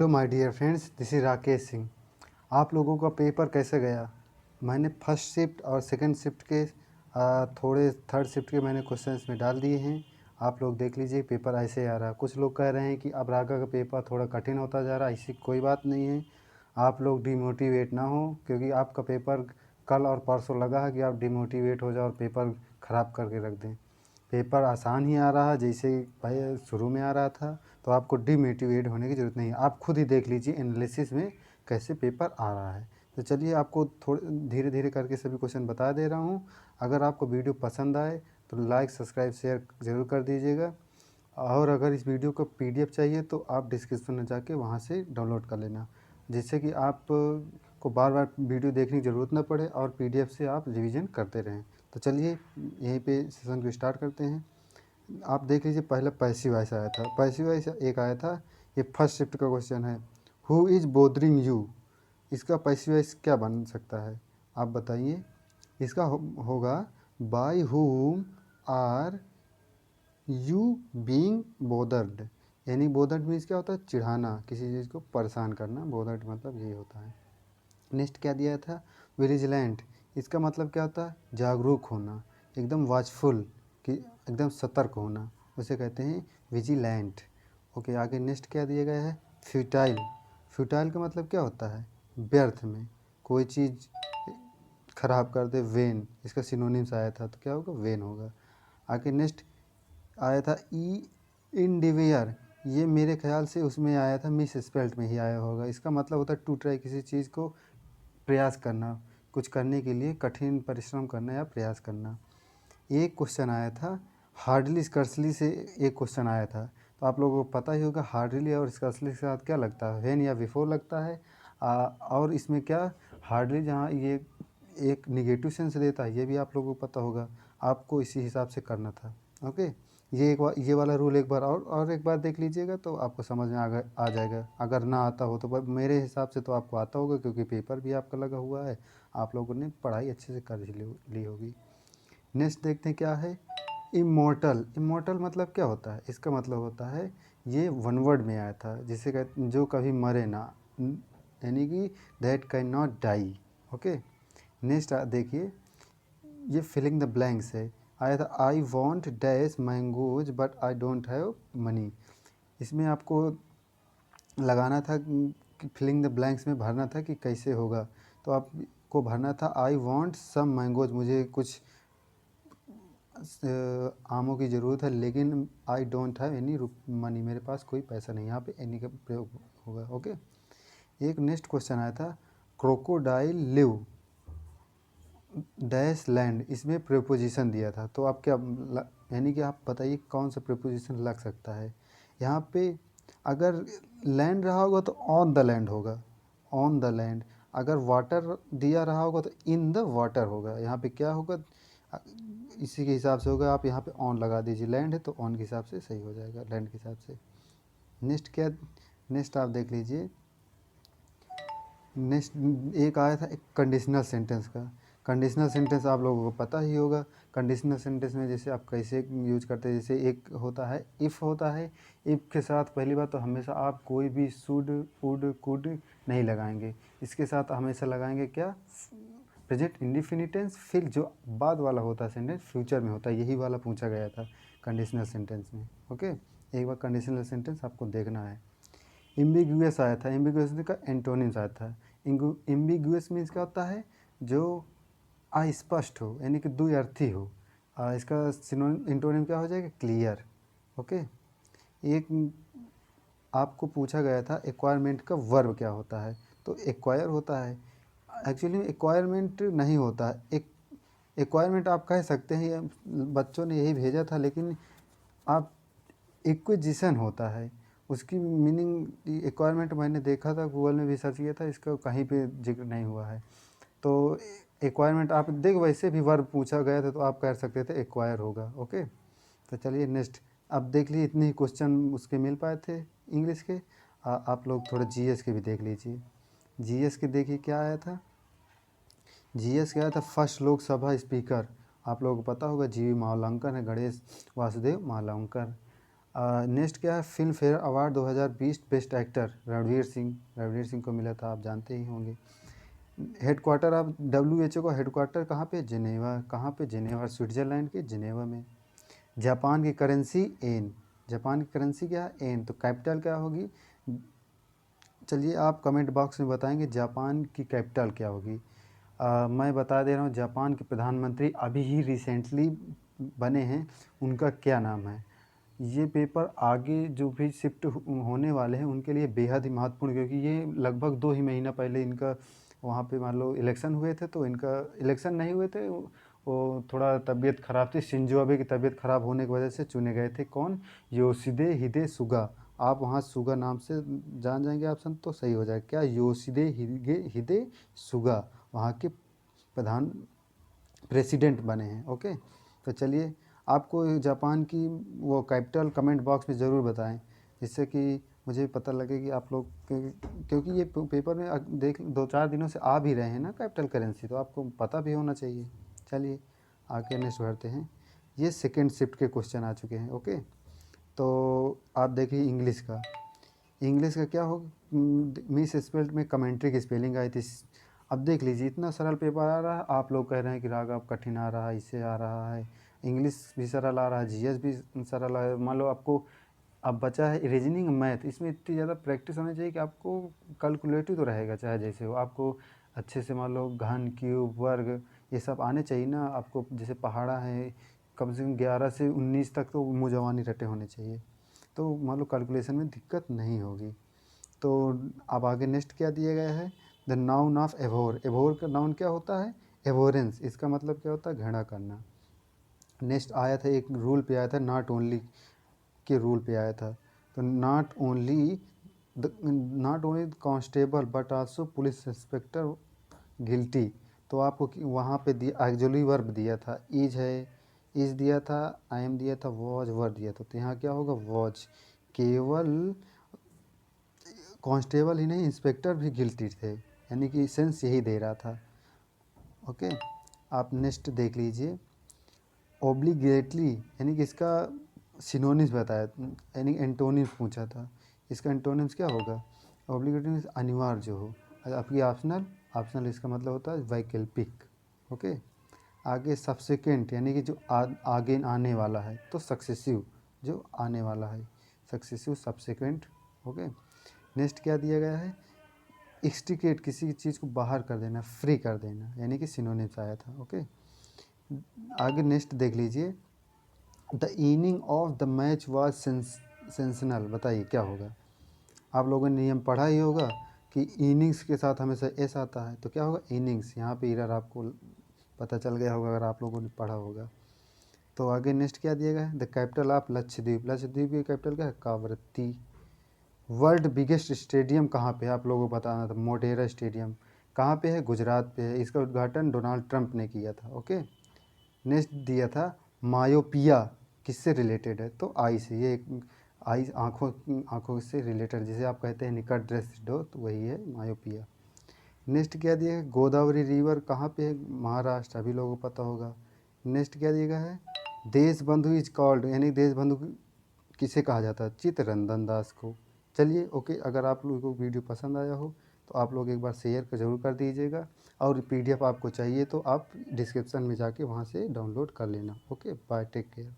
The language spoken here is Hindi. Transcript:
Hello my dear friends, this is Rakesh Singh. आप लोगों का पेपर कैसे गया? मैंने फर्स्ट शिफ्ट और सेकंड शिफ्ट के थोड़े थर्ड शिफ्ट के मैंने क्वेश्चंस में डाल दिए हैं। आप लोग देख लीजिए, पेपर ऐसे आ रहा है। कुछ लोग कह रहे हैं कि अब रागा का पेपर थोड़ा कठिन होता जा रहा है। ऐसी कोई बात नहीं है। आप लोग डिमोटिवेट ना हो, क्योंकि आपका पेपर कल और परसों लगा है कि आप डिमोटिवेट हो जाओ और पेपर ख़राब करके रख दें। पेपर आसान ही आ रहा है, जैसे भाई शुरू में आ रहा था। तो आपको डिमोटिवेट होने की ज़रूरत नहीं है। आप खुद ही देख लीजिए एनालिसिस में कैसे पेपर आ रहा है। तो चलिए, आपको थोड़े धीरे धीरे करके सभी क्वेश्चन बता दे रहा हूँ। अगर आपको वीडियो पसंद आए तो लाइक, सब्सक्राइब, शेयर ज़रूर कर दीजिएगा। और अगर इस वीडियो को पीडीएफ चाहिए तो आप डिस्क्रिप्शन में जाके वहाँ से डाउनलोड कर लेना, जिससे कि आप को बार बार वीडियो देखने की ज़रूरत ना पड़े और पीडीएफ से आप रिवीजन करते रहें। तो चलिए, यहीं पे सेशन को स्टार्ट करते हैं। आप देख लीजिए, पहले पैसिव वॉइस आया था। पैसिव वॉइस एक आया था, ये फर्स्ट शिफ्ट का क्वेश्चन है। Who is bothering you? इसका पैसिव वॉइस क्या बन सकता है, आप बताइए। इसका होगा by whom are you being बोदर्ड। यानी बोदर्ड मीन्स क्या होता है? चिढ़ाना, किसी चीज़ को परेशान करना। बोदर्ड मतलब ये होता है। नेक्स्ट क्या दिया था? विजिलेंट। इसका मतलब क्या होता है? जागरूक होना, एकदम वॉचफुल, कि एकदम सतर्क होना, उसे कहते हैं विजिलेंट। ओके, आगे नेक्स्ट क्या दिया गया है? फ्यूटाइल। फ्यूटाइल का मतलब क्या होता है? व्यर्थ में, कोई चीज़ खराब कर दे। वेन, इसका सिनोनिम्स आया था, तो क्या होगा? वेन होगा। आगे नेक्स्ट आया था ई इंडिवियर। ये मेरे ख्याल से उसमें आया था, मिस स्पेल्ट में ही आया होगा। इसका मतलब होता है टू ट्राई, किसी चीज़ को प्रयास करना, कुछ करने के लिए कठिन परिश्रम करना या प्रयास करना। एक क्वेश्चन आया था हार्डली स्कर्सली से, एक क्वेश्चन आया था। तो आप लोगों को पता ही होगा हार्डली और स्कर्सली के साथ क्या लगता है? व्हेन या बिफोर लगता है। और इसमें क्या, हार्डली जहाँ ये एक निगेटिव सेंस देता है, ये भी आप लोगों को पता होगा। आपको इसी हिसाब से करना था। ओके, ये एक बार, ये वाला रूल एक बार और एक बार देख लीजिएगा तो आपको समझ में आ जाएगा। अगर ना आता हो तो मेरे हिसाब से तो आपको आता होगा, क्योंकि पेपर भी आपका लगा हुआ है। आप लोगों ने पढ़ाई अच्छे से कर ली होगी। नेक्स्ट देखते हैं क्या है? इमोर्टल। इमोर्टल मतलब क्या होता है? इसका मतलब होता है, ये वन वर्ड में आया था, जिसे कहते जो कभी मरे ना, यानी कि that can not die. Okay, next देखिए, ये फिलिंग द ब्लैंक्स है। आया था I want dash mangoes but I don't have money. इसमें आपको लगाना था कि फिलिंग द ब्लैंक्स में भरना था कि कैसे होगा। तो आपको भरना था आई वॉन्ट सम मैंगोज, मुझे कुछ आमों की ज़रूरत है, लेकिन आई डोंट हैव एनी मनी, मेरे पास कोई पैसा नहीं। यहाँ पे एनी का प्रयोग होगा। ओके, एक नेक्स्ट क्वेश्चन आया था क्रोकोडाइल लिव डैश लैंड। इसमें प्रीपोजिशन दिया था, तो आप क्या यानी कि आप बताइए कौन सा प्रीपोजिशन लग सकता है यहाँ पे। अगर लैंड रहा होगा तो ऑन द लैंड होगा, ऑन द लैंड। अगर वाटर दिया रहा होगा तो इन द वाटर होगा। यहाँ पे क्या होगा? इसी के हिसाब से होगा। आप यहाँ पे ऑन लगा दीजिए, लैंड है तो ऑन के हिसाब से सही हो जाएगा, लैंड के हिसाब से। नेक्स्ट क्या? नेक्स्ट आप देख लीजिए। नेक्स्ट एक आया था एक कंडीशनल सेंटेंस का। कंडीशनल सेंटेंस आप लोगों को पता ही होगा। कंडीशनल सेंटेंस में जैसे आप कैसे यूज करते हैं, जैसे एक होता है इफ़ होता है। इफ़ के साथ पहली बात तो हमेशा आप कोई भी शुड, वुड, कुड नहीं लगाएंगे। इसके साथ हमेशा लगाएंगे क्या? Present indefinite tense. फिर जो बाद वाला होता है सेंटेंस फ्यूचर में होता है। यही वाला पूछा गया था कंडीशनल सेंटेंस में। ओके, एक बार कंडीशनल सेंटेंस आपको देखना है। एम्बिगुअस आया था, एम्बिगुअस का एंटोनिम्स आया था। एम्बिगुअस मीन्स क्या होता है? जो अस्पष्ट हो, यानी कि द्व्यर्थी हो। इसका सिनोनिम एंटोनिम क्या हो जाएगा? क्लियर। ओके, एक आपको पूछा गया था एक्वायरमेंट का वर्ब क्या होता है, तो एक्वायर होता है। एक्चुअली एक्वायरमेंट नहीं होता है, एक एक्वायरमेंट आप कह सकते हैं, ये बच्चों ने यही भेजा था, लेकिन आप एक्विजिशन होता है। उसकी मीनिंग एक्वायरमेंट मैंने देखा था, गूगल में भी सर्च किया था, इसका कहीं पे जिक्र नहीं हुआ है। तो एक्वायरमेंट आप देख, वैसे भी वर्ब पूछा गया था तो आप कह सकते थे एक्वायर होगा। ओके, तो चलिए नेक्स्ट। अब देख लीजिए, इतने ही क्वेश्चन उसके मिल पाए थे इंग्लिश के। आप लोग थोड़ा जीएस के भी देख लीजिए। जीएस के देखिए क्या आया था। जीएस क्या आया था? First Lok Sabha speaker. आप लोगों को पता होगा, जीवी मावलंकर है, गणेश वासुदेव मावलंकर। नेक्स्ट क्या है, film fair award 2020 best actor Ranveer Singh को मिला था, आप जानते ही होंगे। हेडक्वार्टर ऑफ WHO का हेडक्वार्टर कहाँ पे, जिनेवा। कहाँ पे, जिनेवा, स्विट्ज़रलैंड के जिनेवा में। जापान की करेंसी येन, जापान की करेंसी क्या है, येन। तो कैपिटल क्या होगी, चलिए आप कमेंट बॉक्स में बताएंगे जापान की कैपिटल क्या होगी। मैं बता दे रहा हूँ, जापान के प्रधानमंत्री अभी ही रिसेंटली बने हैं, उनका क्या नाम है। ये पेपर आगे जो भी शिफ्ट होने वाले हैं उनके लिए बेहद ही महत्वपूर्ण, क्योंकि ये लगभग 2 ही महीना पहले इनका वहाँ पे मान लो इलेक्शन हुए थे, तो इनका इलेक्शन नहीं हुए थे, वो थोड़ा तबीयत ख़राब थी, शिंजो अबे की तबीयत ख़राब होने की वजह से चुने गए थे। कौन, योशिदे हिदे सुगा। आप वहाँ सुगा नाम से जान जाएंगे ऑप्शन तो सही हो जाएगा, क्या, योशिदे हिदे सुगा वहाँ के प्रधान प्रेसिडेंट बने हैं। ओके, तो चलिए आपको जापान की वो कैपिटल कमेंट बॉक्स में ज़रूर बताएं, जिससे कि मुझे पता लगे कि आप लोग क्योंकि ये पेपर में देख 2-4 दिनों से आ भी रहे हैं ना कैपिटल करेंसी, तो आपको पता भी होना चाहिए। चलिए आगे नेक्स्ट बढ़ते हैं। ये सेकेंड शिफ्ट के क्वेश्चन आ चुके हैं। ओके, तो आप देखिए इंग्लिश का क्या हो, मिस स्पेल्ड में कमेंट्री की स्पेलिंग आई थी। अब देख लीजिए, इतना सरल पेपर आ रहा है, आप लोग कह रहे हैं कि राघव कठिन आ रहा है, इससे आ रहा है, इंग्लिश भी सरल आ रहा है, जीएस भी सरल है। मान लो आपको अब बचा है रीजनिंग मैथ, इसमें इतनी ज़्यादा प्रैक्टिस होनी चाहिए कि आपको कैलकुलेटिव तो रहेगा चाहे जैसे हो, आपको अच्छे से मान लो घन, क्यूब, वर्ग ये सब आने चाहिए ना आपको। जैसे पहाड़ा है, कम से कम 11 से 19 तक तो मुँह जवानी रटे होने चाहिए, तो मान लो कैलकुलेशन में दिक्कत नहीं होगी। तो अब आगे नेक्स्ट क्या दिया गया है, द नाउन ऑफ एवोर। एवोर का नाउन क्या होता है, एवोरेंस, इसका मतलब क्या होता है, घृणा करना। नेक्स्ट आया था, एक रूल पे आया था, नॉट ओनली के रूल पे आया था। तो not only constable but also police inspector guilty. तो आपको वहाँ पे दिया एक्चुअली वर्ब दिया था, इज है, इज दिया था, आई एम दिया था, वॉज वर्ब दिया था। तो यहाँ क्या होगा, वॉज। केवल कांस्टेबल ही नहीं, इंस्पेक्टर भी गिल्टी थे, यानी कि सेंस यही दे रहा था। ओके, आप नेक्स्ट देख लीजिए, ओब्लिगेटली यानी कि इसका सिनोनिम्स बताया, यानी एंटोनिम्स पूछा था, इसका एंटोनिम्स क्या होगा, ओब्लिगेटली मीन्स अनिवार्य जो हो। आपकी ऑप्शनल इसका मतलब होता है वैकल्पिक। ओके, आगे सब्सिक्वेंट यानी कि जो आगे आने वाला है, तो सक्सेसिव जो आने वाला है, सक्सेसिव सब्सिक्वेंट। ओके, नेक्स्ट क्या दिया गया है, एक्सट्रिकेट किसी चीज़ को बाहर कर देना, फ्री कर देना, यानी कि सिनोनिम्स आया था। ओके, आगे नेक्स्ट देख लीजिए, the inning of the match was sensational. बताइए क्या होगा, आप लोगों ने नियम पढ़ा ही होगा कि इनिंग्स के साथ हमेशा एस आता है, तो क्या होगा, इनिंग्स। यहाँ पे इरर आपको पता चल गया होगा अगर आप लोगों ने पढ़ा होगा। तो आगे नेक्स्ट क्या दिया गया है, the capital of Lakshadweep. Lakshadweep की कैपिटल क्या है, कावरत्ती। वर्ल्ड बिगेस्ट स्टेडियम कहाँ पे है, आप लोगों को बताना था, मोटेरा स्टेडियम कहाँ पे है, गुजरात पे है, इसका उद्घाटन डोनाल्ड ट्रंप ने किया था। ओके, नेक्स्ट दिया था मायोपिया किससे रिलेटेड है, तो आई से, ये आई आँखों से रिलेटेड, जिसे आप कहते हैं निकट दृष्टि हो, तो वही है मायोपिया। नेक्स्ट क्या दिया है, गोदावरी रिवर कहाँ पे है, महाराष्ट्र, अभी लोगों को पता होगा। नेक्स्ट क्या दिया गया है, देश बंधु इज कॉल्ड, यानी देश बंधु किसे कहा जाता है, चित्तरंजन दास को। चलिए ओके, अगर आप लोगों को वीडियो पसंद आया हो तो आप लोग एक बार शेयर ज़रूर कर दीजिएगा, और PDF आपको चाहिए तो आप डिस्क्रिप्शन में जाके वहाँ से डाउनलोड कर लेना। Okay, bye, take care.